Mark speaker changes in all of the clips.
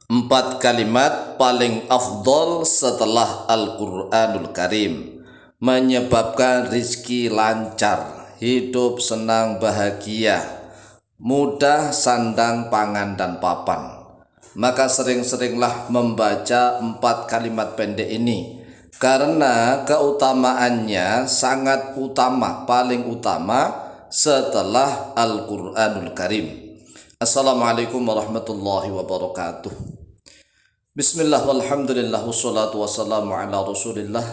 Speaker 1: Empat kalimat paling afdol setelah Al-Quranul Karim, menyebabkan rizki lancar, hidup senang bahagia, mudah sandang pangan dan papan. Maka sering-seringlah membaca empat kalimat pendek ini, karena keutamaannya sangat utama, paling utama setelah Al-Quranul Karim. Assalamualaikum warahmatullahi wabarakatuh. Bismillah walhamdulillah wassalatu wassalamu ala rasulillah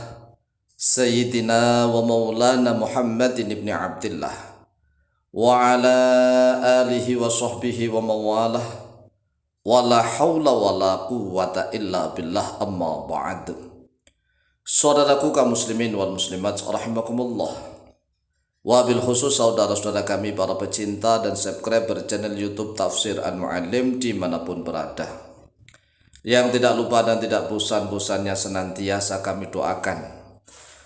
Speaker 1: Sayyidina wa maulana Muhammadin ibn Abdillah wa ala alihi wa sahbihi wa mawalah wa la hawla wa la quwwata illa billah, amma ba'd. Saudaraku kaum muslimin wal muslimat rahimakumullah, wabil khusus saudara-saudara kami para pecinta dan subscriber channel YouTube Tafsir Al-Muallim dimanapun berada, yang tidak lupa dan tidak bosan-bosannya senantiasa kami doakan,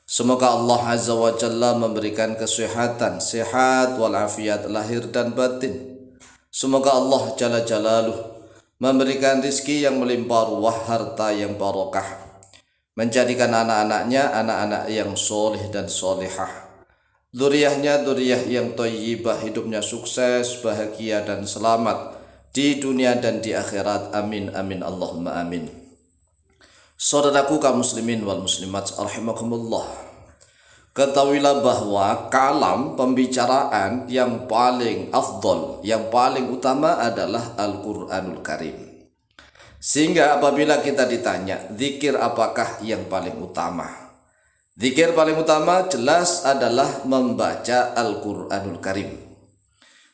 Speaker 1: semoga Allah Azza wa Jalla memberikan kesehatan, sehat walafiat lahir dan batin. Semoga Allah Jalla Jalaluh memberikan rizki yang melimpah ruah, harta yang barokah, menjadikan anak-anaknya anak-anak yang soleh dan solehah, dzurriyyahnya dzurriyyah yang thayyibah, hidupnya sukses, bahagia dan selamat di dunia dan di akhirat. Amin amin Allahumma amin. Saudaraku kaum muslimin wal muslimat rahimakumullah, ketahuilah bahwa kalam pembicaraan yang paling afdol, yang paling utama adalah Al-Quranul Karim. Sehingga apabila kita ditanya zikir apakah yang paling utama, zikir paling utama jelas adalah membaca Al-Quranul Karim.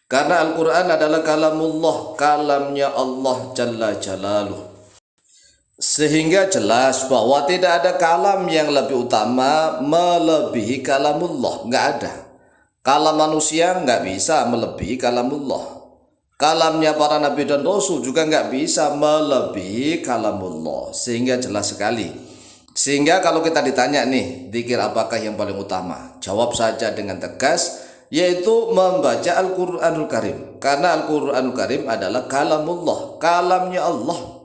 Speaker 1: Karena Al-Quran adalah kalamullah, kalamnya Allah Jalla Jalaluh. Sehingga jelas bahwa tidak ada kalam yang lebih utama melebihi kalamullah, nggak ada. Kalam manusia nggak bisa melebihi kalamullah. Kalamnya para nabi dan rasul juga nggak bisa melebihi kalamullah. Sehingga jelas sekali. Sehingga kalau kita ditanya nih, zikir apakah yang paling utama? Jawab saja dengan tegas, yaitu membaca Al-Quranul Karim. Karena Al-Quranul Karim adalah kalamullah, kalamnya Allah.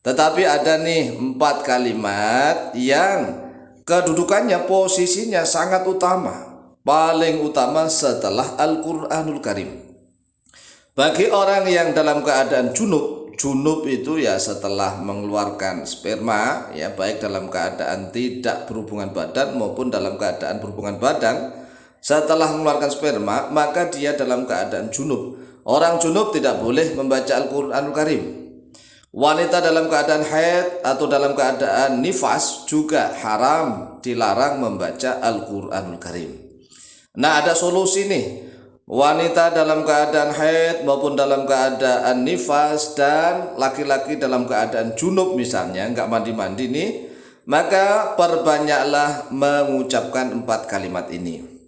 Speaker 1: Tetapi ada nih empat kalimat yang kedudukannya, posisinya sangat utama, paling utama setelah Al-Quranul Karim. Bagi orang yang dalam keadaan junub, junub itu ya setelah mengeluarkan sperma, ya baik dalam keadaan tidak berhubungan badan maupun dalam keadaan berhubungan badan. Setelah mengeluarkan sperma, maka dia dalam keadaan junub. Orang junub tidak boleh membaca Al-Quranul Karim. Wanita dalam keadaan haid atau dalam keadaan nifas juga haram, dilarang membaca Al-Quranul Karim. Nah, ada solusi nih. Wanita dalam keadaan haid maupun dalam keadaan nifas dan laki-laki dalam keadaan junub misalnya, nggak mandi-mandi nih, maka perbanyaklah mengucapkan empat kalimat ini.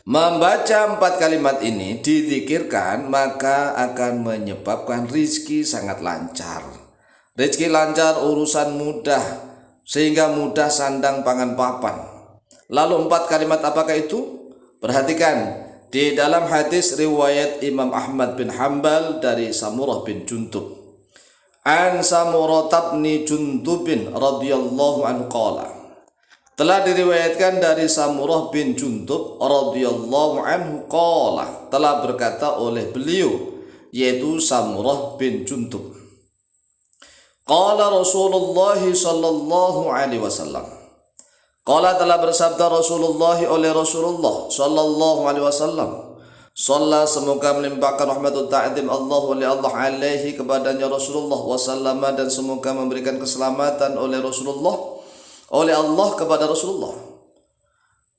Speaker 1: Membaca empat kalimat ini dizikirkan, maka akan menyebabkan rizki sangat lancar. Rizki lancar, urusan mudah, sehingga mudah sandang pangan papan. Lalu empat kalimat apakah itu? Perhatikan, di dalam hadis riwayat Imam Ahmad bin Hanbal dari Samurah bin Jundub. An Samurah bin Jundubin radhiyallahu anhu qala, telah diriwayatkan dari Samurah bin Jundub radhiyallahu anhu qala, telah berkata oleh beliau, yaitu Samurah bin Jundub, qala Rasulullah sallallahu alaihi wasallam, qala telah bersabda Rasulullah oleh Rasulullah sallallahu alaihi wasallam, shalla semoga melimpahkan rahmatul ta'zim Allah oleh Allah alaihi kepadanya Rasulullah, wasallama dan semoga memberikan keselamatan oleh Rasulullah, oleh Allah kepada Rasulullah.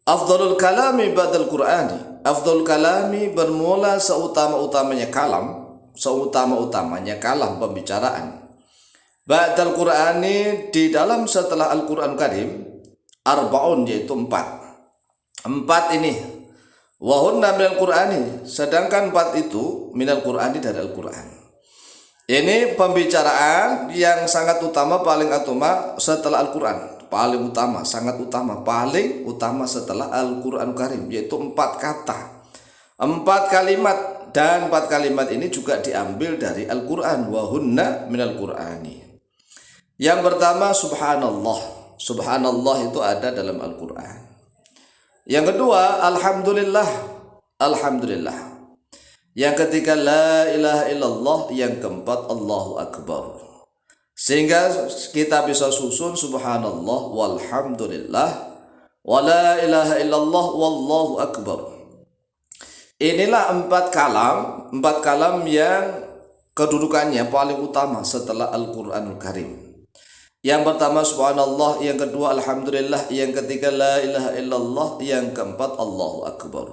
Speaker 1: Afdalul kalami ba'dal Qur'ani, afdalul kalami bermula seutama-utamanya kalam, seutama-utamanya kalam pembicaraan. Ba'dal Qur'ani di dalam setelah Al-Quran Karim, arba'un yaitu empat. Empat ini wahunna minal Qur'ani, sedangkan empat itu minal Qur'ani dari Al-Quran. Ini pembicaraan yang sangat utama, paling utama setelah Al-Quran. Paling utama, sangat utama, paling utama setelah Al-Quran Karim, yaitu empat kata, empat kalimat dan 4 kalimat ini juga diambil dari Al-Quran. Wa hunna minal Qur'ani. Yang pertama subhanallah. Subhanallah itu ada dalam Al-Quran. Yang kedua alhamdulillah. Alhamdulillah. Yang ketiga la ilaha illallah. Yang keempat Allahu Akbar. Sehingga kita bisa susun subhanallah walhamdulillah wa la ilaha illallah wallahu akbar. Inilah 4 kalam yang kedudukannya paling utama setelah Al-Qur'anul Karim. Yang pertama subhanallah, yang kedua alhamdulillah, yang ketiga la ilaha illallah, yang keempat Allahu Akbar.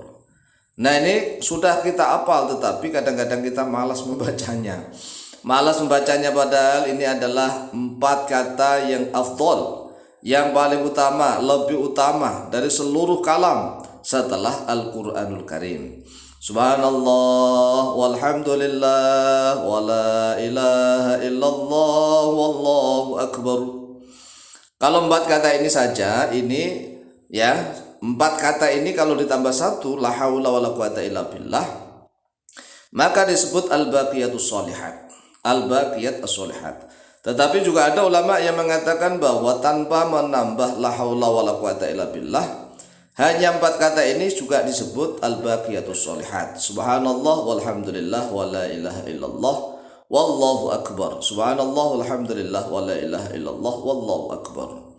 Speaker 1: Nah, ini sudah kita hafal, tetapi kadang-kadang kita malas membacanya. Padahal ini adalah 4 kata yang afdol, yang paling utama, lebih utama dari seluruh kalam setelah Al-Qur'anul Karim. Subhanallah walhamdulillah wa la ilaha illallah wallahu akbar. Kalau 4 kata ini saja, ini ya, 4 kata ini kalau ditambah 1, la haula wala quwata illa billah, maka disebut al-baqiyatus sholihat. Al-baqiyat as-sholihat. Tetapi juga ada ulama yang mengatakan bahwa tanpa menambah la haula wala quwata illa billah, hanya 4 kata ini juga disebut al-baqiyatus sholihat. Subhanallah walhamdulillah wa la ilaha illallah wallahu akbar. Subhanallah walhamdulillah wa la ilaha illallah wallahu akbar.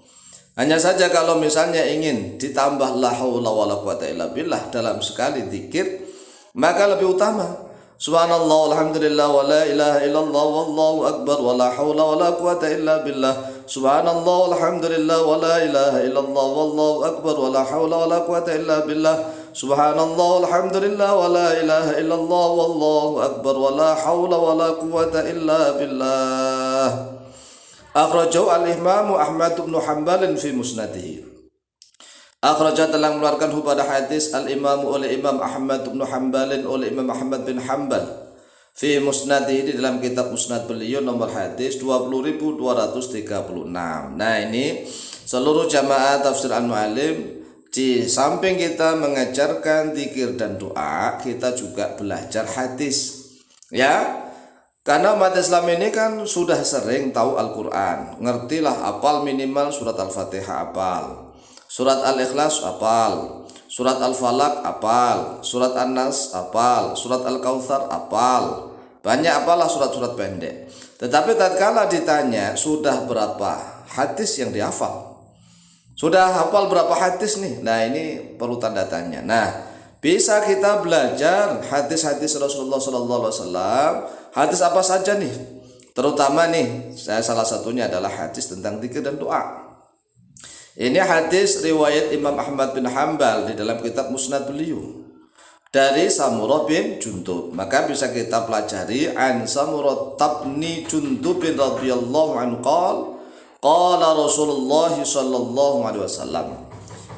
Speaker 1: Hanya saja kalau misalnya ingin ditambah la haula wala quwata illa billah dalam sekali zikir, maka lebih utama subhanallah walhamdulillah wa la ilaha illallah wallahu akbar wa la hawla wa la quwata illa billah. Subhanallah walhamdulillah wa la ilaha illallah wallahu akbar wa la hawla wa la quwata illa billah. Subhanallah walhamdulillah wa la ilaha illallah wallahu akbar wa la hawla wa la quwata illa billah. Akhrajahu al-Imam Ahmad bin Hanbal fi musnadihi. Akhrajah telah mengeluarkan pada hadis al-Imam oleh Imam Ahmad bin Hanbal, oleh Imam Ahmad bin Hanbal fi musnadihi, di dalam kitab musnad beliau, nomor hadis 20.236. Nah, ini seluruh jamaah tafsir Al-Mu'allim, di samping kita mengajarkan zikir dan doa, kita juga belajar hadis, ya. Karena umat Islam ini kan sudah sering tahu Al-Quran, ngertilah, apal minimal surat Al-Fatihah apal, surat Al-Ikhlas apal, surat Al-Falaq apal, surat An-Nas apal, surat Al-Kautsar apal. Banyak apalah surat-surat pendek. Tetapi tatkala ditanya sudah berapa hadis yang dihafal, sudah hafal berapa hadis nih? Nah, ini perlu tanda tanya. Nah, bisa kita belajar hadis-hadis Rasulullah SAW. Hadis apa saja nih? Terutama nih, saya salah satunya adalah hadis tentang zikir dan doa. Ini hadis riwayat Imam Ahmad bin Hanbal di dalam kitab musnad beliau dari Samurah bin Jundub. Maka bisa kita pelajari an Samurah bin Jundub radhiyallahu anhu qala Rasulullah sallallahu alaihi wasallam,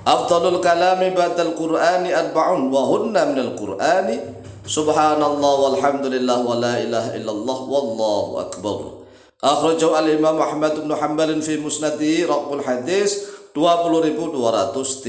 Speaker 1: afdalul kalami ba'dal Qur'ani arba'un wa hunna minal Qur'ani subhanallah walhamdulillah wa la ilaha illallah wallahu akbar. Akhrajahu al-Imam Ahmad bin Hanbal fi musnadihi, raqmul hadis 20.236.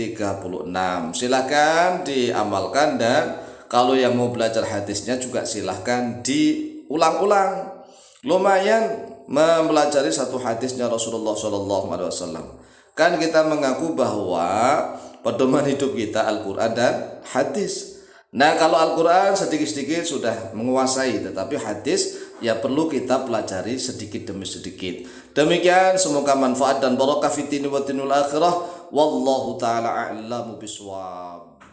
Speaker 1: Silahkan diamalkan, dan kalau yang mau belajar hadisnya juga silahkan diulang-ulang. Lumayan mempelajari satu hadisnya Rasulullah SAW. Kan kita mengaku bahwa pedoman hidup kita Al-Quran dan hadis. Nah, kalau Al-Quran sedikit-sedikit sudah menguasai, tetapi hadis ya perlu kita pelajari sedikit demi sedikit. Demikian, semoga manfaat dan barakah fid dini wa dinil akhirah. Wallahu ta'ala a'lamu bishawab.